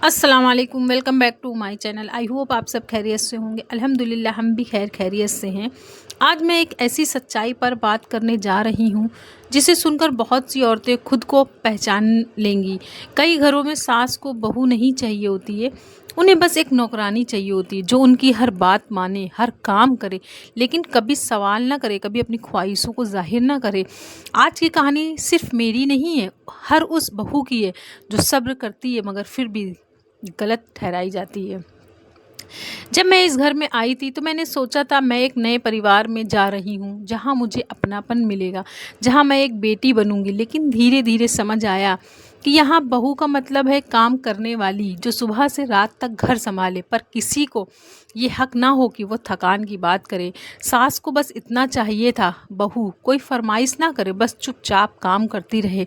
अस्सलाम वालेकुम, welcome back to my channel. I hope आप सब खैरियत से होंगे। अल्हम्दुलिल्लाह हम भी खैरियत से हैं। आज मैं एक ऐसी सच्चाई पर बात करने जा रही हूँ जिसे सुनकर बहुत सी औरतें खुद को पहचान लेंगी। कई घरों में सास को बहू नहीं चाहिए होती है, उन्हें बस एक नौकरानी चाहिए होती है जो उनकी हर बात माने, हर काम करे, लेकिन कभी सवाल ना करे, कभी अपनी ख्वाहिशों को जाहिर ना करे। आज की कहानी सिर्फ मेरी नहीं है, हर उस बहू की है जो सब्र करती है मगर फिर भी गलत ठहराई जाती है। जब मैं इस घर में आई थी तो मैंने सोचा था मैं एक नए परिवार में जा रही हूँ जहाँ मुझे अपनापन मिलेगा, जहाँ मैं एक बेटी बनूंगी। लेकिन धीरे धीरे समझ आया कि यहाँ बहू का मतलब है काम करने वाली जो सुबह से रात तक घर संभाले, पर किसी को ये हक ना हो कि वो थकान की बात करे। सास को बस इतना चाहिए था, बहू कोई फरमाइश ना करे, बस चुपचाप काम करती रहे।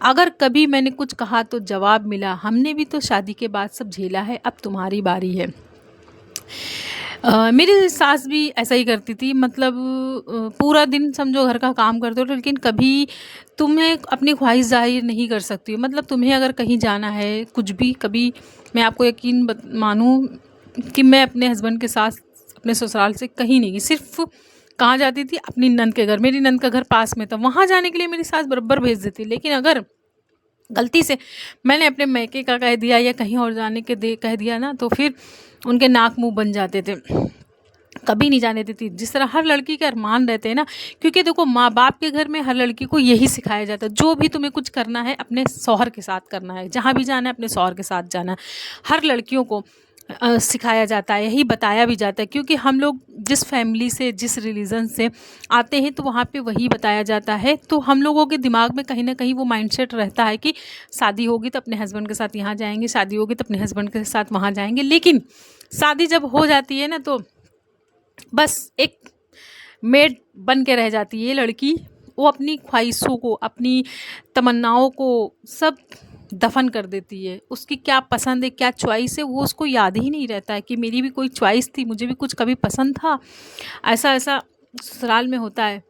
अगर कभी मैंने कुछ कहा तो जवाब मिला, हमने भी तो शादी के बाद सब झेला है, अब तुम्हारी बारी है। मेरी सास भी ऐसा ही करती थी, मतलब पूरा दिन समझो घर का काम करते हो, लेकिन कभी तुम्हें अपनी ख्वाहिश जाहिर नहीं कर सकती हो। मतलब तुम्हें अगर कहीं जाना है, कुछ भी, कभी मैं आपको यकीन मानूँ कि मैं अपने हस्बैंड के साथ अपने ससुराल से कहीं नहीं गई। सिर्फ कहाँ जाती थी? अपनी नंद के घर। मेरी नंद का घर पास में था, वहाँ जाने के लिए मेरी सास बराबर भेज देती। लेकिन अगर गलती से मैंने अपने मायके का कह दिया या कहीं और जाने के दे कह दिया ना, तो फिर उनके नाक मुंह बन जाते थे, कभी नहीं जाने देती। जिस तरह हर लड़की के अरमान रहते हैं ना, क्योंकि देखो माँ बाप के घर में हर लड़की को यही सिखाया जाता है, जो भी तुम्हें कुछ करना है अपने शौहर के साथ करना है, जहाँ भी जाना है अपने शौहर के साथ जाना है। हर लड़कियों को सिखाया जाता है, यही बताया भी जाता है, क्योंकि हम लोग जिस फैमिली से, जिस रिलीजन से आते हैं तो वहाँ पे वही बताया जाता है। तो हम लोगों के दिमाग में कहीं ना कहीं वो माइंडसेट रहता है कि शादी होगी तो अपने हस्बैंड के साथ यहाँ जाएंगे, शादी होगी तो अपने हस्बैंड के साथ वहाँ जाएंगे। लेकिन शादी जब हो जाती है ना, तो बस एक मेड बन के रह जाती है लड़की। वो अपनी ख्वाहिशों को, अपनी तमन्नाओं को सब दफन कर देती है। उसकी क्या पसंद है, क्या चॉइस है, वो उसको याद ही नहीं रहता है कि मेरी भी कोई चॉइस थी, मुझे भी कुछ कभी पसंद था। ऐसा ऐसा ससुराल में होता है।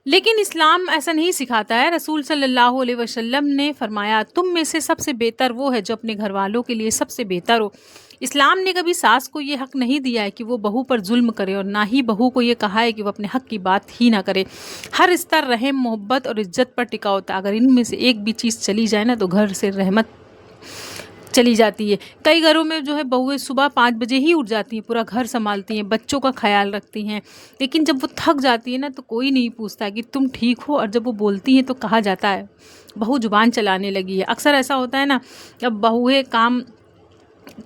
लेकिन इस्लाम ऐसा नहीं सिखाता है। रसूल सल्लल्लाहु अलैहि वसल्लम ने फरमाया, तुम में से सबसे बेहतर वो है जो अपने घर वालों के लिए सबसे बेहतर हो। इस्लाम ने कभी सास को ये हक नहीं दिया है कि वो बहू पर जुल्म करे, और ना ही बहू को ये कहा है कि वो अपने हक की बात ही ना करे। हर स्तर रहम, मोहब्बत और इज्जत पर टिका होता है। अगर इनमें से एक भी चीज़ चली जाए ना, तो घर से रहमत चली जाती है। कई घरों में जो है बहुएं सुबह 5 बजे ही उठ जाती हैं, पूरा घर संभालती हैं, बच्चों का ख्याल रखती हैं, लेकिन जब वो थक जाती है ना, तो कोई नहीं पूछता कि तुम ठीक हो। और जब वो बोलती हैं तो कहा जाता है बहू जुबान चलाने लगी है। अक्सर ऐसा होता है ना, जब बहुएं काम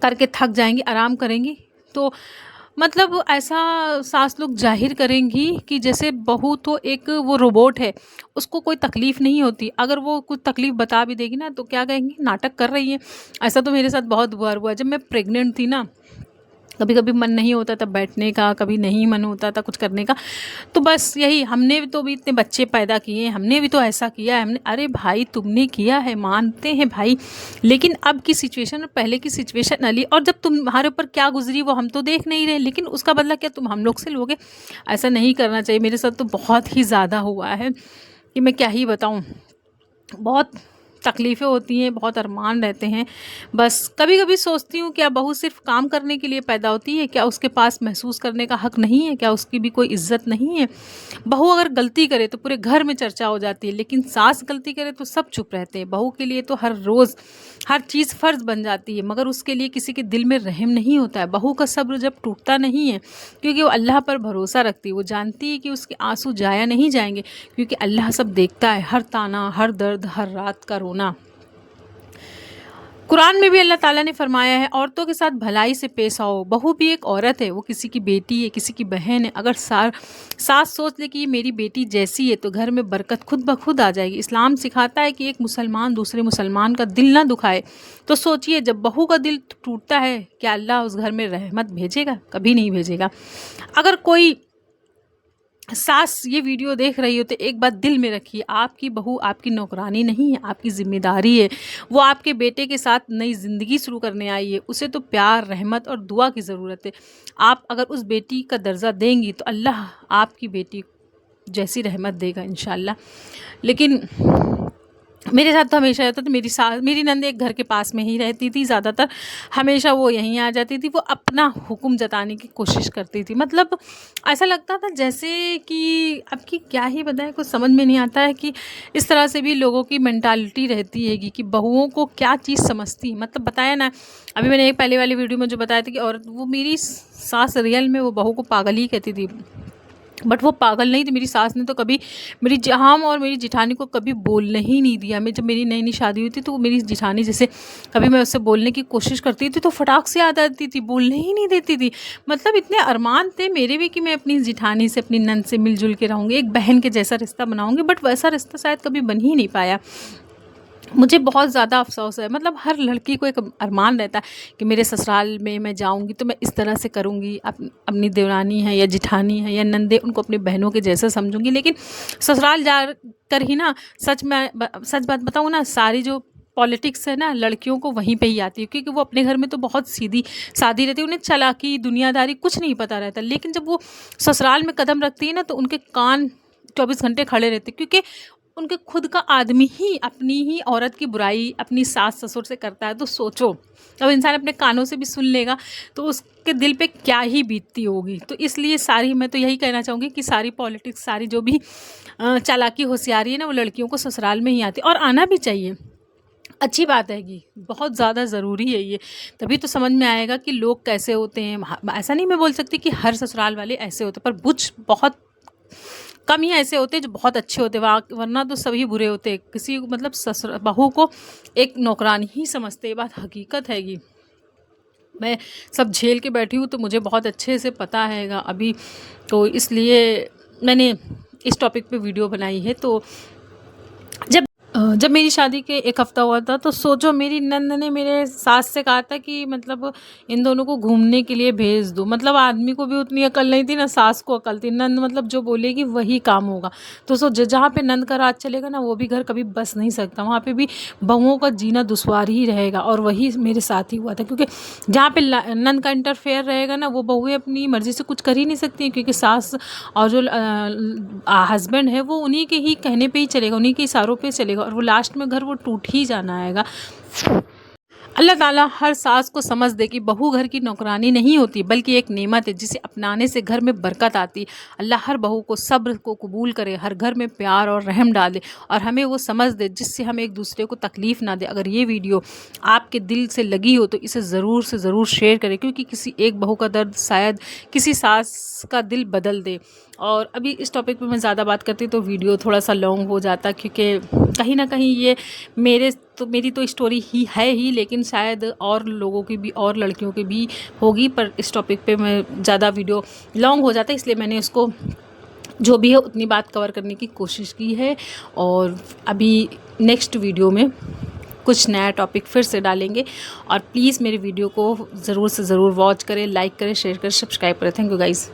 करके थक जाएंगी, आराम करेंगी, तो मतलब ऐसा सास लोग जाहिर करेंगी कि जैसे बहू तो एक वो रोबोट है, उसको कोई तकलीफ़ नहीं होती। अगर वो कुछ तकलीफ़ बता भी देगी ना, तो क्या कहेंगी, नाटक कर रही है। ऐसा तो मेरे साथ बहुत बार हुआ। जब मैं प्रेग्नेंट थी ना, कभी कभी मन नहीं होता था बैठने का, कभी नहीं मन होता था कुछ करने का, तो बस यही, हमने भी तो भी इतने बच्चे पैदा किए हैं, हमने भी तो ऐसा किया है, हमने, अरे भाई तुमने किया है, मानते हैं भाई, लेकिन अब की सिचुएशन और पहले की सिचुएशन अलग। और जब तुम्हारे ऊपर क्या गुजरी वो हम तो देख नहीं रहे, लेकिन उसका बदला क्या तुम हम लोग से लोगे? ऐसा नहीं करना चाहिए। मेरे साथ तो बहुत ही ज़्यादा हुआ है कि मैं क्या ही बताऊँ। बहुत तकलीफ़ें होती हैं, बहुत अरमान रहते हैं। बस कभी कभी सोचती हूँ, क्या बहू सिर्फ काम करने के लिए पैदा होती है? क्या उसके पास महसूस करने का हक नहीं है? क्या उसकी भी कोई इज्जत नहीं है? बहू अगर गलती करे तो पूरे घर में चर्चा हो जाती है, लेकिन सास गलती करे तो सब चुप रहते हैं। बहू के लिए तो हर रोज़ हर चीज़ फ़र्ज़ बन जाती है, मगर उसके लिए किसी के दिल में रहम नहीं होता है। बहू का सब्र जब टूटता नहीं है, क्योंकि वो अल्लाह पर भरोसा रखती है, वो जानती है कि उसके आंसू जाया नहीं जाएंगे, क्योंकि अल्लाह सब देखता है, हर ताना, हर दर्द, हर रात का रोना। कुरान में भी अल्लाह ताला ने फरमाया है, औरतों के साथ भलाई से पेश आओ। बहू भी एक औरत है, वो किसी की बेटी है, किसी की बहन है। अगर सास सोच ले कि ये मेरी बेटी जैसी है, तो घर में बरकत खुद ब खुद आ जाएगी। इस्लाम सिखाता है कि एक मुसलमान दूसरे मुसलमान का दिल ना दुखाए। तो सोचिए, जब बहू का दिल टूटता है, क्या अल्लाह उस घर में रहमत भेजेगा? कभी नहीं भेजेगा। अगर कोई सास ये वीडियो देख रही हो तो एक बात दिल में रखिए, आपकी बहू आपकी नौकरानी नहीं है, आपकी जिम्मेदारी है। वो आपके बेटे के साथ नई ज़िंदगी शुरू करने आई है, उसे तो प्यार, रहमत और दुआ की ज़रूरत है। आप अगर उस बेटी का दर्जा देंगी तो अल्लाह आपकी बेटी जैसी रहमत देगा इंशाल्लाह। लेकिन मेरे साथ तो हमेशा होता था, मेरी नंद एक घर के पास में ही रहती थी ज़्यादातर, हमेशा वो यहीं आ जाती थी, वो अपना हुक्म जताने की कोशिश करती थी। मतलब ऐसा लगता था जैसे कि अब की क्या ही बताएं, कुछ समझ में नहीं आता है कि इस तरह से भी लोगों की मेंटालिटी रहती है कि बहुओं को क्या चीज़ समझती। मतलब बताया ना, अभी मैंने एक पहले वाली वीडियो में जो बताया था कि औरत, वो मेरी सास रियल में वो बहू को पागल ही कहती थी, बट वो पागल नहीं थी। मेरी सास ने तो कभी मेरी हम और मेरी जिठानी को कभी बोलने ही नहीं दिया। मैं जब मेरी नई नई शादी हुई थी तो मेरी जिठानी जैसे कभी मैं उससे बोलने की कोशिश करती थी तो फटाक से आ जाती थी, बोलने ही नहीं देती थी। मतलब इतने अरमान थे मेरे भी कि मैं अपनी जिठानी से, अपनी नंद से मिलजुल के रहूँगी, एक बहन के जैसा रिश्ता बनाऊँगी, बट वैसा रिश्ता शायद कभी बन ही नहीं पाया। मुझे बहुत ज़्यादा अफ़सोस है। मतलब हर लड़की को एक अरमान रहता है कि मेरे ससुराल में मैं जाऊंगी तो मैं इस तरह से करूंगी, अपनी देवरानी है या जिठानी है या नंदे, उनको अपनी बहनों के जैसे समझूंगी। लेकिन ससुराल जा कर ही ना, सच बात बताऊँ ना, सारी जो पॉलिटिक्स है ना, लड़कियों को वहीं पे ही आती है, क्योंकि वो अपने घर में तो बहुत सीधी सादी रहती है, उन्हें चालाकी दुनियादारी कुछ नहीं पता रहता। लेकिन जब वो ससुराल में कदम रखती है ना तो उनके कान 24 घंटे खड़े रहते, क्योंकि उनके खुद का आदमी ही अपनी ही औरत की बुराई अपनी सास ससुर से करता है। तो सोचो, अब इंसान अपने कानों से भी सुन लेगा तो उसके दिल पे क्या ही बीतती होगी। तो इसलिए मैं तो यही कहना चाहूँगी कि सारी पॉलिटिक्स, सारी जो भी चालाकी होशियारी है ना, वो लड़कियों को ससुराल में ही आती, और आना भी चाहिए। अच्छी बात है कि बहुत ज़्यादा ज़रूरी है ये, तभी तो समझ में आएगा कि लोग कैसे होते हैं। ऐसा नहीं मैं बोल सकती कि हर ससुराल वाले ऐसे होते, पर कुछ बहुत कम ही ऐसे होते हैं जो बहुत अच्छे होते, वरना तो सभी बुरे होते। किसी मतलब ससुर बहू को एक नौकरानी ही समझते, ये बात हकीकत है। कि मैं सब झेल के बैठी हूँ तो मुझे बहुत अच्छे से पता हैगा अभी, तो इसलिए मैंने इस टॉपिक पे वीडियो बनाई है। तो जब मेरी शादी के 1 हफ़्ता हुआ था तो सोचो, मेरी नंद ने मेरे सास से कहा था कि मतलब इन दोनों को घूमने के लिए भेज दो। मतलब आदमी को भी उतनी अकल नहीं थी ना सास को अकल थी। नंद मतलब जो बोलेगी वही काम होगा। तो जहाँ पे नंद का राज चलेगा ना, वो भी घर कभी बस नहीं सकता, वहाँ पे भी बहुओं का जीना दुश्वार ही रहेगा। और वही मेरे साथ ही हुआ था, क्योंकि जहाँ पे नंद का इंटरफेयर रहेगा ना, वो बहुएं अपनी मर्ज़ी से कुछ कर ही नहीं सकती, क्योंकि सास और जो हस्बैंड है वो उन्हीं के ही कहने पे ही चलेगा, उन्हीं के इशारों पे चलेगा, और वो लास्ट में घर वो टूट ही जाना आएगा। अल्लाह ताला हर सास को समझ दे कि बहू घर की नौकरानी नहीं होती, बल्कि एक नेमत है जिसे अपनाने से घर में बरकत आती। अल्लाह हर बहू को सब्र को कबूल करे, हर घर में प्यार और रहम डाल दे, और हमें वो समझ दे जिससे हम एक दूसरे को तकलीफ़ ना दे। अगर ये वीडियो आपके दिल से लगी हो तो इसे ज़रूर से ज़रूर शेयर करें, क्योंकि किसी एक बहू का दर्द शायद किसी सास का दिल बदल दे। और अभी इस टॉपिक पे मैं ज़्यादा बात करती तो वीडियो थोड़ा सा लॉन्ग हो जाता, क्योंकि कहीं ना कहीं ये मेरी तो स्टोरी ही है ही, लेकिन शायद और लोगों की भी, और लड़कियों की भी होगी, पर इस टॉपिक पे मैं ज़्यादा वीडियो लॉन्ग हो जाता है, इसलिए मैंने उसको जो भी है उतनी बात कवर करने की कोशिश की है। और अभी नेक्स्ट वीडियो में कुछ नया टॉपिक फिर से डालेंगे, और प्लीज़ मेरे वीडियो को ज़रूर से ज़रूर वॉच करें, लाइक करें, शेयर करें, सब्सक्राइब करें। Thank you guys.